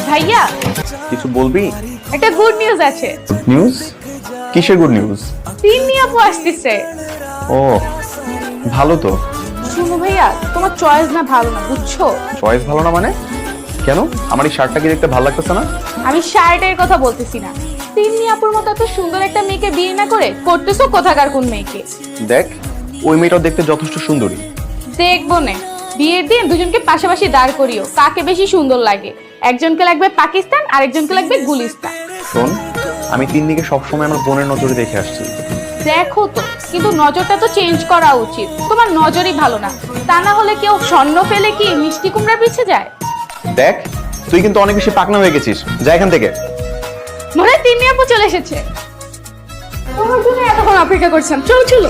ভাইয়া কিছু বলবি? একটা গুড নিউজ আছে। নিউজ? কিসের গুড নিউজ? তিন্নি আপু আসতেছে। ও ভালো তো। শুনো ভাইয়া, তোমার চয়েস না ভালো না, বুঝছো? চয়েস ভালো না মানে? কেন? আমার এই শার্টটা কি দেখতে ভালো লাগতেছে না? আমি শার্টের কথা বলতেছি না, তিন্নি আপুর মতো এত সুন্দর একটা মেয়েকে বিয়ে না করে করতেছো কোথাকার কোন মেয়েকে? দেখ, ওই মেয়েটাও দেখতে যথেষ্ট সুন্দরী। দেখবো না, বিয়ের দিন দুজনকে পাশাপাশি দাঁড় করিও, কাকে বেশি সুন্দর লাগে। একজনকে লাগবে পাকিস্তান, আরেকজনকে লাগবে গুলিস্তান। শোন, আমি তিন্নিকে সবসময় আমার বোনের নজরে দেখে আসছি। দেখো তো, কিন্তু নজরটা তো চেঞ্জ করা উচিত। তোমার নজরই ভালো না, তা না হলে কেউ স্বর্ণ ফেলে কি মিষ্টি কুমড়ার পিছে যায়? দেখ, তুই কিন্তু অনেক বেশি পাকনা হয়ে গেছিস, যা এখান থেকে। মনে হয় তিন্নি আপু চলে এসেছে, তোমার জন্য এতক্ষণ অপেক্ষা করছিলাম। চলো চলো।